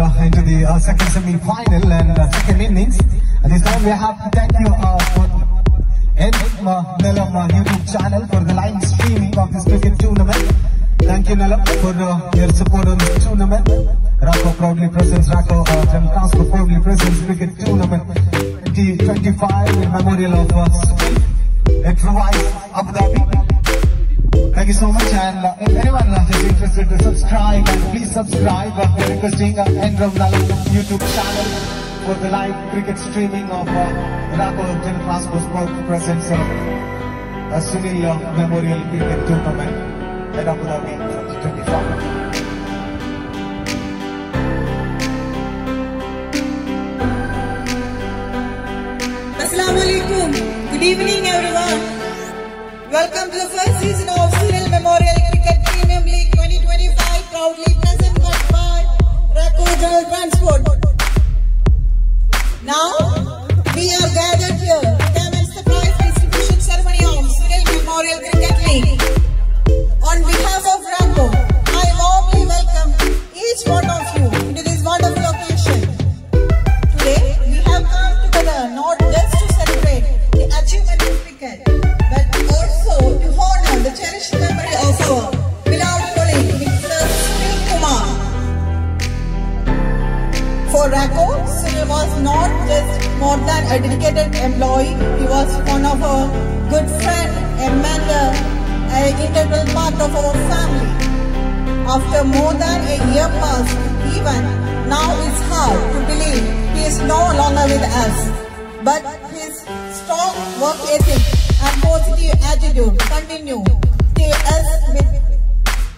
into the second semi-final and second innings. And this time we have to thank you for Nelam YouTube channel for the live streaming of this cricket tournament. Thank you Nelam for your support on this tournament. RACO proudly presents RACO Transport proudly presents cricket tournament 2025 in memorial of Edelweiss, Abu Dhabi. Thank you so much, and if anyone is interested to subscribe, please subscribe. We're requesting Nelam YouTube channel for the live cricket streaming of RACO Transport presents Sunil Memorial Cricket Tournament at Abu Dhabi 2025. Assalamualaikum. Good evening, everyone. Welcome to the first season of Sunil Memorial Cricket Premium League 2025, proudly presented by RACO General Transport. Now, we are gathered here to commence the prize distribution ceremony of Sunil Memorial Cricket League. On behalf of RACO, I warmly welcome each one of you into this wonderful occasion. Today, we have come together not just to celebrate the achievement in cricket, but also to honor the cherished memory of our beloved colleague, Mr. Sunil Kumar. For RACO, Sunil was not just more than a dedicated employee, he was one of our good friend, a mentor, an integral part of our family. After more than a year past, even now it's hard to believe he is no longer with us. But his strong work ethic and positive attitude continue to stay us with.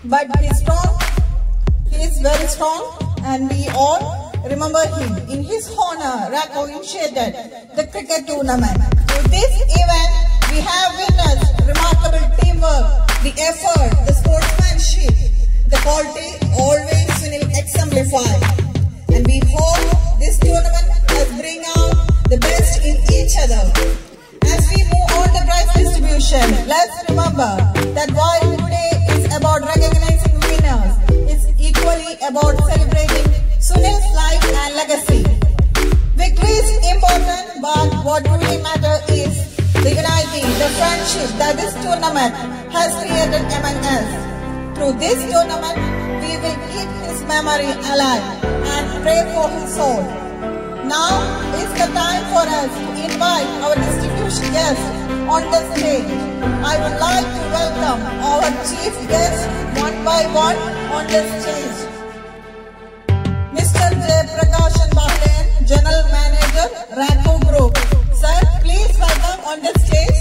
But he is very strong, and we all remember him. In his honor, RACO initiated the cricket tournament. Through this event, we have witnessed remarkable teamwork, the effort, the sportsmanship, the quality always Sunil exemplified. And we hope this tournament has bring out the best in each other. As we move on the prize distribution, let's remember that while today is about recognizing winners, it's equally about celebrating Sunil's life and legacy. Victory is important, but what really matters is the unity, the friendship that this tournament has created among us. Through this tournament, we will keep his memory alive and pray for his soul. Now is the time for us to invite our distinguished guests on the stage. I would like to welcome our chief guests one by one on the stage. Mr. J. Prakashan Bahlen, General Manager, RACO Group. Sir, please welcome on the stage.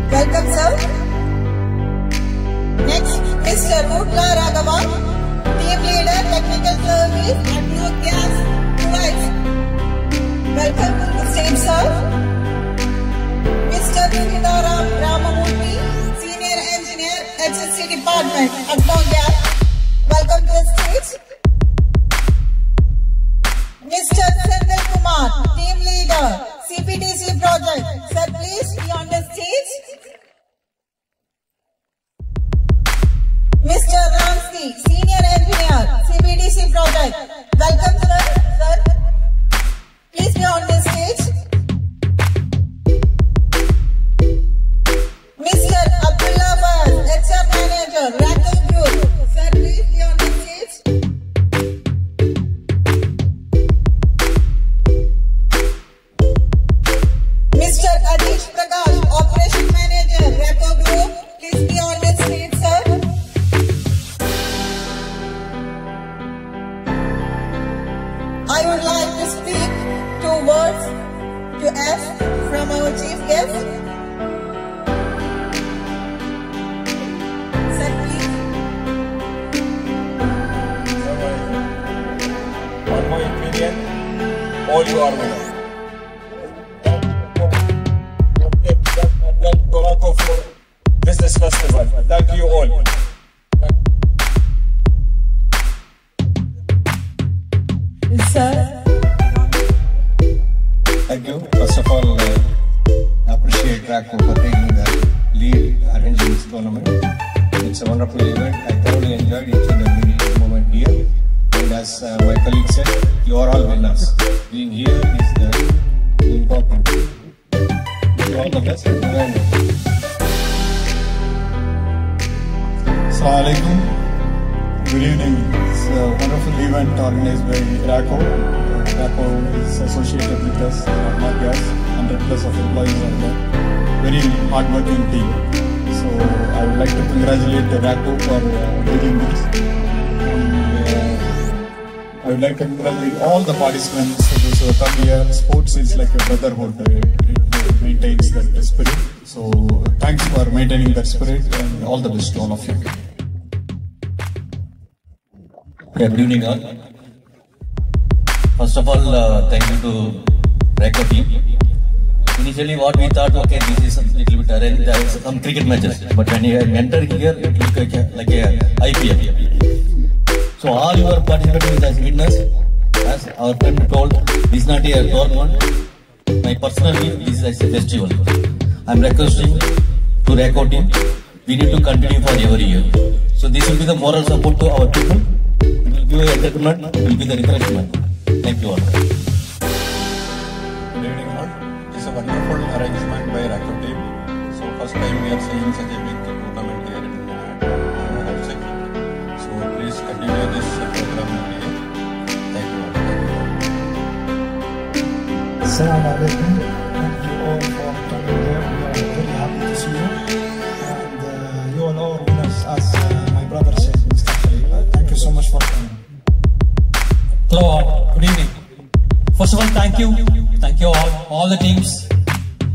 Welcome, sir. Next, Mr. Mutla Raghavan, Team Leader, Technical Service and Blue Gas Provides. Welcome to the stage, sir. Mr. Sridharam Ramamurthy, Senior Engineer, HSC Department, Agmo Gas. Welcome to the stage. Mr. Sendil Kumar, Team Leader, CPTC Project. Sir, please be on the stage. Mr. Ramsky, Senior Engineer, CPTC Project. Welcome, sir. Please be on the stage. Mr. Abdullah Faz, HR Manager, RACO Group. Sir, please be on the stage. Mr. Adish Prakash, Operation Manager, RACO Group. Please be on the stage, sir. I would like to speak 2 words to us from our chief guest. Sir, please. all you are winners. Thank Toronto for Business Festival. Thank you all. Sir. Thank you. First of all, I appreciate RACO for taking the lead arranging this tournament. It's a wonderful event. I thoroughly enjoyed each and every moment here. And as my colleague said, you are all winners. Being here is the important. Wish you all the best. Assalamu alaikum. Good evening. It's a wonderful event organized by RACO. RACO is associated with us, not gas, 100 plus of employees on the very hard-working team. So I would like to congratulate RACO for leading this. And, I would like to congratulate all the participants who come here. Sports is like a brotherhood. It maintains that spirit. So thanks for maintaining that spirit and all the best to all of you. Good evening all. First of all, thank you to RACO team. Initially what we thought, okay, this is a little bit arranged, there is some cricket matches. But when you enter here, it looks like a IPL. So all you are participating as winners, as our friend told, this is not a tournament. My personally, this is a festival. I am requesting to RACO team, we need to continue for every year. So this will be the moral support to our people. It will give entertainment, it will be the refreshment. Thank you all. Good evening all. It's a wonderful arrangement by RACO team. So first time we are seeing such a big tournament here in Hosek. So please continue this program here. Thank you all. Assalamu alaikum. Thank you all for coming here. We are very happy to see you. And you all are winners, as my brother said, Mr. Khalid. Thank you so much for coming. Hello all, good evening. First of all, thank you all the teams,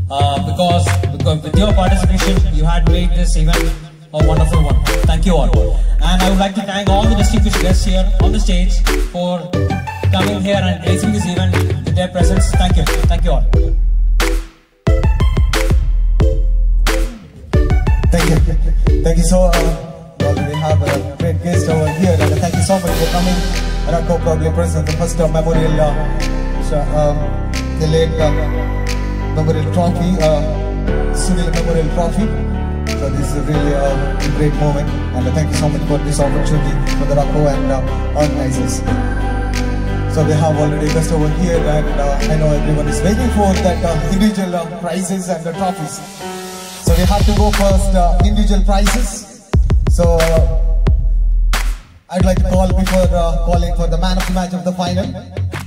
because with your participation, you had made this event a wonderful one. Thank you all. And I would like to thank all the distinguished guests here on the stage for coming here and gracing this event with their presence. Thank you all. Thank you. So, we already have a great guest over here, and thank you so much for coming. RACO proudly presents the first memorial memorial trophy, Sunil Memorial Trophy. So this is really a great moment, and thank you so much for this opportunity for the RACO and organizers. So we have already guests over here, and I know everyone is waiting for that individual prizes and the trophies. So we have to go first individual prizes. So I'd like to call, before calling for the man of the match of the final,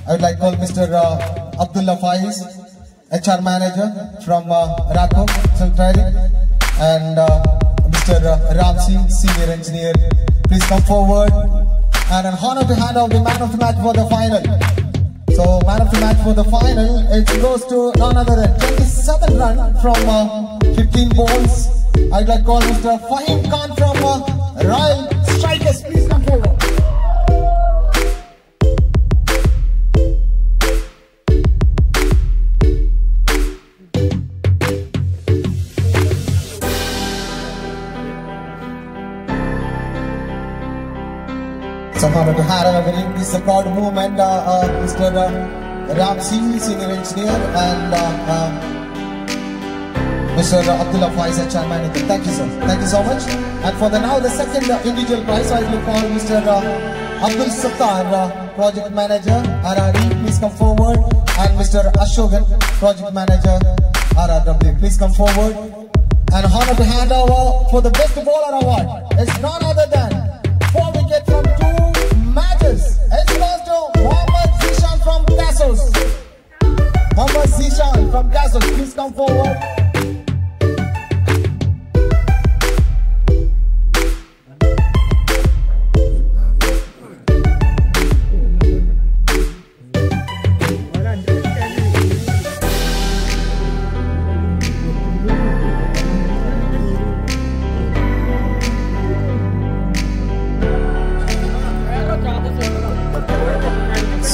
I would like to call Mr. Abdullah Faiz, HR Manager from RACO Centralic, and Mr. Ramsey, Senior Engineer. Please come forward, and an honor to hand out the man of the match for the final. So man of the match for the final, it goes to none other than 27 runs from 15 balls. I'd like to call Mr. Fahim Khan from Royal Strikers. Please come forward. Somehow to have this is a proud moment, Mr. Ramsey, Senior Engineer, and Mr. Abdullah Faiz, HR Manager. Thank you, sir. Thank you so much. And for now, the second individual prize, I will call Mr. Abdul Sattar, Project Manager, RRE. Please come forward. And Mr. Ashogan, Project Manager, RRW. Please come forward. And honor to hand over for the Best Bowler Award. It's none other than 4 wickets from 2 matches. It goes to Mohammad Zishan from Cassos. Mohammad Zishan from Cassos, please come forward.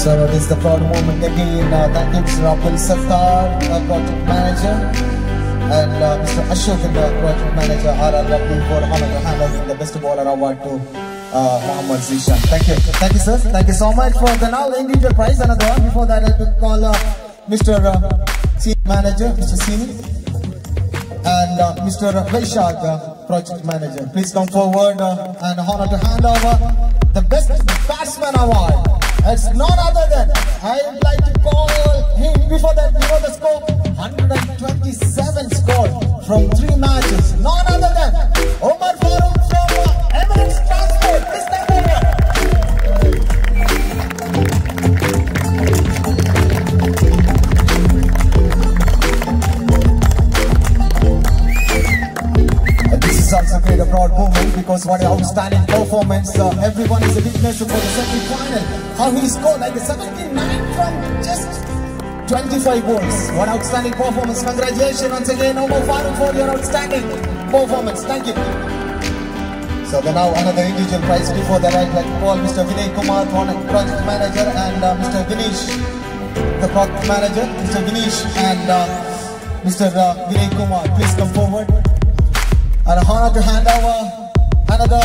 So this is the proud moment again. Thank you, Mr. Abdul Sattar, project manager, and Mr. Ashok, the project manager, RR Rabbi, for handing the best baller award to Mohammad Zishan. Thank you. Thank you, sir. Thank you so much for the now individual prize. Another one. Before that, I have to call Mr. Senior Manager, Mr. Sini, and Mr. Vaishak, project manager. Please come forward and honor to hand over the best batsman award. It's none other than, I would like to call him before the score, 127 scored from 3 matches. None other than Omar Farooq from Emirates Transport. Please come forward. This is also quite a proud moment because what an outstanding performance. Everyone is a witness for the semi-final. How he scored like a 79 from just 25 balls. What outstanding performance. Congratulations once again, Omar Farooq, for your outstanding performance. Thank you. So then now another individual prize. Before that, I'd like to call Mr. Vinay Kumar, project manager, and Mr. Vinesh, the project manager. Mr. Vinesh and Mr. Vinay Kumar, please come forward. And a honor to hand over another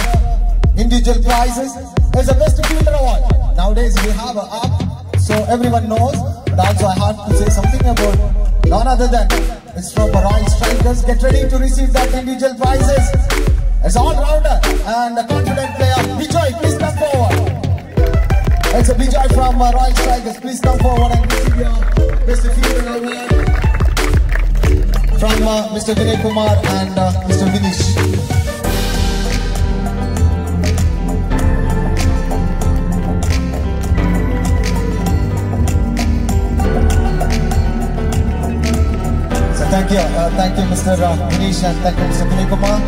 individual prizes. It's a best fielder award. Nowadays we have an app, so everyone knows. But also I have to say something about none other than it's from Royal Strikers. Get ready to receive that individual prizes. It's all-rounder and a confident player. Bijoy, please come forward. It's a Bijoy from Royal Strikers. Please come forward and receive your best fielder award from Mr. Vinay Kumar and Mr. Vinesh. So thank you Mr. Vinesh and thank you Mr. Vinay Kumar.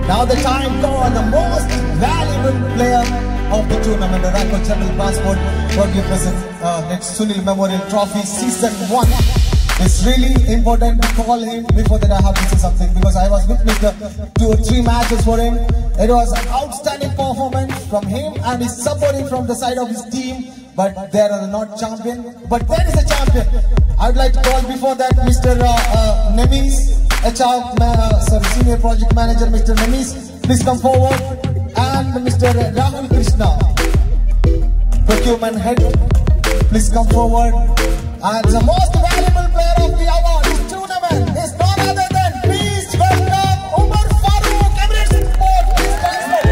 Now the time for the most valuable player of the tournament, the Rako General Transport, proudly present next Sunil Memorial Trophy Season 1. It's really important to call him. Before that I have to say something because I was witness the 2 or 3 matches for him. It was an outstanding performance from him and his supporting from the side of his team. But they are not champion. But there is a champion. I would like to call before that Mr. Nemis, Senior Project Manager, Mr. Nemis. Please come forward. And Mr. Rahul Krishna, Procurement Head. Please come forward. And the most valuable player of the award, this tournament, is none other than, please welcome Omar Farooq, Emirates Transport. Please transfer.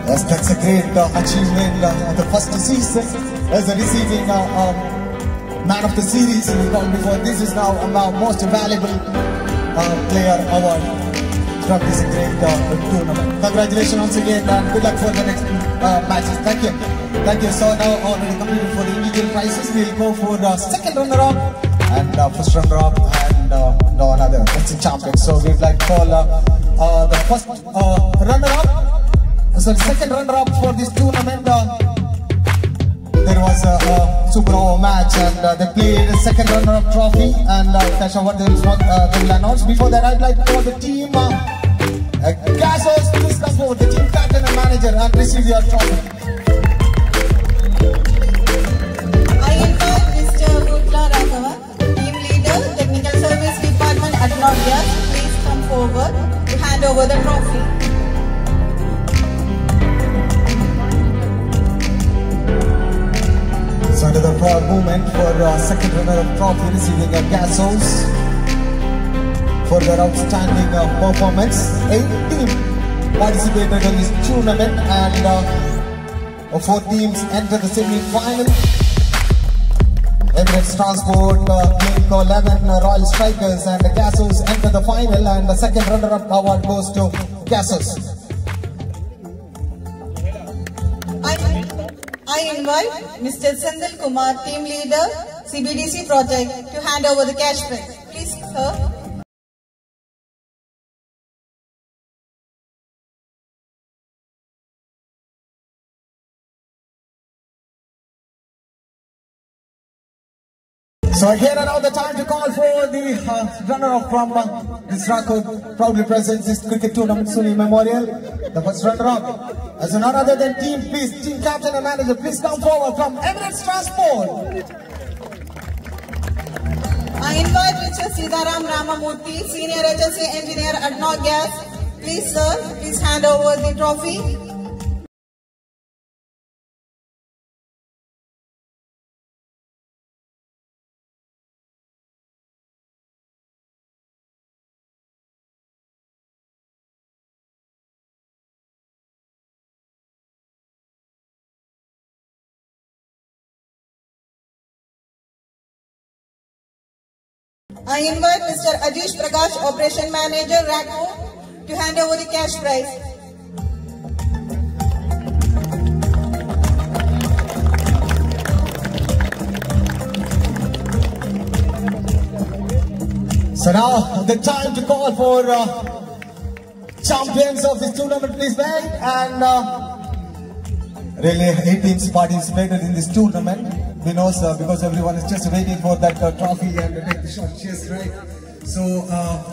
Yes, that's a great achievement of the first season as a receiving Man of the Series. We called before. This is now our most valuable player award from this great tournament. Congratulations once again and good luck for the next matches. Thank you. Thank you. So now already completed for the individual prizes. We'll go for second runner-up and first runner-up and no another. That's the champion. So we'd like to call the first runner-up. So the second runner-up for this tournament. There was a super over match and they played a second runner-up trophy and that's what they will announce. Before that, I'd like to call the team Gasos, please come forward, the team captain and manager, and receive your trophy. I invite Mr. Rudra Raghava, team leader, technical service department at Nordias. Please come forward to hand over the trophy. So another proud moment for second runner-up trophy receiving a Gasos for their outstanding performance. 8 teams participated in this tournament and 4 teams entered the semi-final. Emirates Transport, Glencoe 11, Royal Strikers and Gasos enter the final and the second runner-up award goes to Gasos. I invite Mr. Sandil Kumar, team leader, CBDC project, to hand over the cash prize. Please, sir. So here and now the time to call for the runner-up from this record. Proudly presents this cricket tournament, Sunil Memorial. The first runner-up as none other than team captain and manager. Please come forward from Emirates Transport. I invite Mr. Sidaram Ramamurthy, Senior HSC Engineer at ADNOC Gas. Please sir, please hand over the trophy. I invite Mr. Ajish Prakash, Operation Manager, RACO, to hand over the cash prize. So now the time to call for champions of this tournament, please, man. And really 8 teams participated in this tournament. We know, sir, because everyone is just waiting for that trophy and to take the shot. Cheers, right? So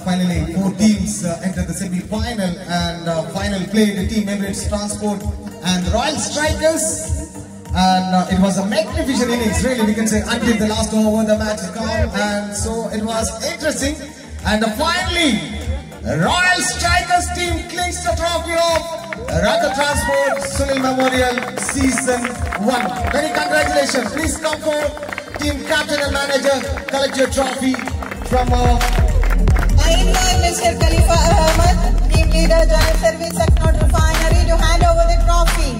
finally 4 teams entered the semi-final, and final played the team Emirates Transport and Royal Strikers. And it was a magnificent innings, really, we can say, until the last over the match come. And so it was interesting. And finally, Royal Strikers team clings the trophy of RACO Transport Sunil Memorial Season 1. Many congratulations. Please come for team captain and manager, collect your trophy from I invite Mr. Khalifa Ahmed, team leader, Joint Service Sector Refinery, to hand over the trophy.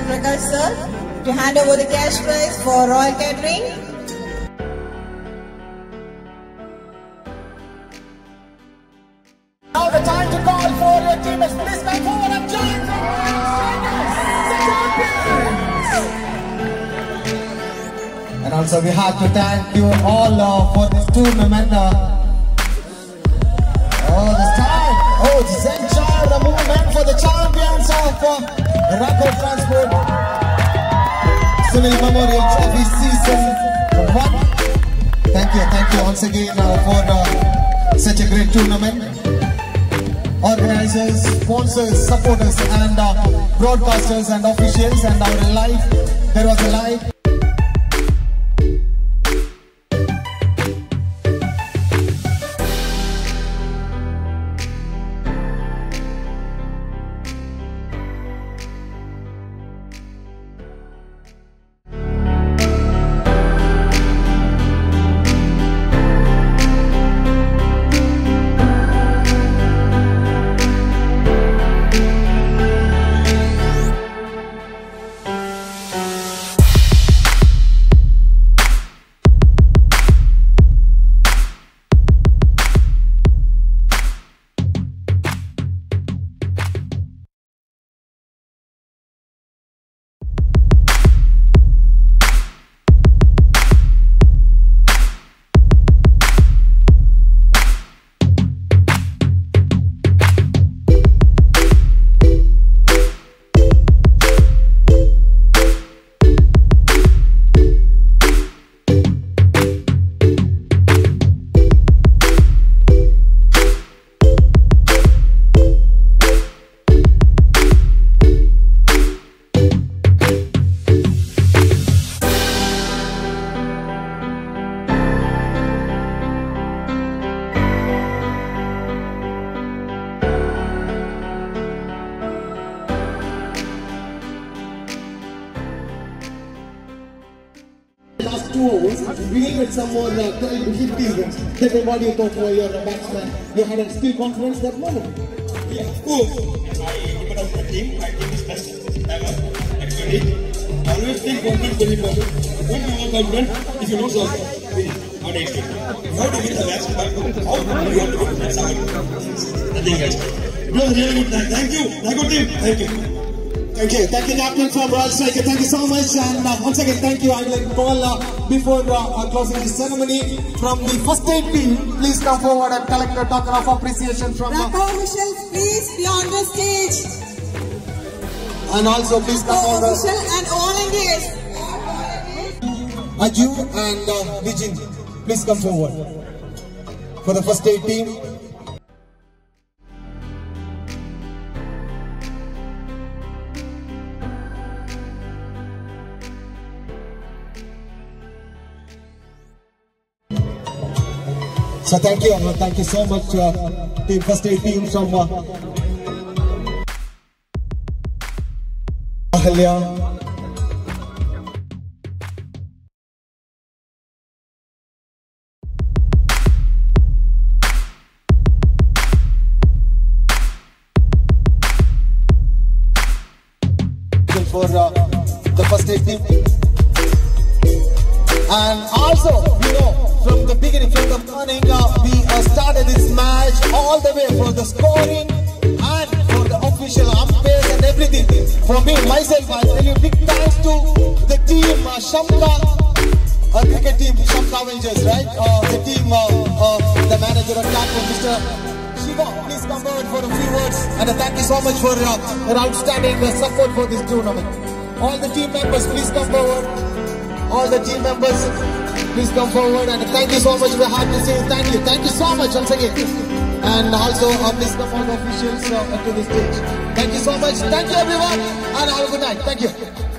Prakash sir, to hand over the cash prize for Royal Catering. Now the time to call for your teammates. Please come forward and join the champions. And also we have to thank you all for this tournament. This time, Zenchar, the movement for the champions of RACO Transport Sunil Memorial Trophy Season 1. Thank you once again for such a great tournament. Organizers, sponsors, supporters, and broadcasters and officials, and our live. There was a live. Last 2 overs, we needed some more 12 to 15 runs. Then what do you thought for your batsman? You had still confidence that moment? Yeah, of course. I put out the team. My team is best ever. Actually, always think confidence very important. When you are confident, if you lose also. age group. You have to win the match, but how you have to win, that's how it is. Nothing else. It was really good. Thank you. Thank you, team. Thank you. Thank you. Thank you, Captain from Royal Striker. Thank you so much. And once again, thank you. I'd like to call before closing the ceremony from the first aid team. Please come forward and collect a token of appreciation from Rako officials, please be on the stage. And also, please come Rako forward. official and all Indians. Aju and Vijin, please come forward for the first aid team. So thank you so much, team first aid team from Ahalya. For the first aid team, and also from the beginning, from the morning, we started this match all the way for the scoring and for the official umpires and everything. For me, myself, I tell you big thanks to the team, Shamka, cricket team, Shamka Avengers, right? The team, the manager of platform, Mr. Shiva, please come forward for a few words, and thank you so much for your outstanding support for this tournament. All the team members, please come forward. All the team members, please come forward, and thank you so much. We have to say thank you. Thank you so much once again. And also, please come all the officials to the stage. Thank you so much. Thank you everyone, and have a good night. Thank you.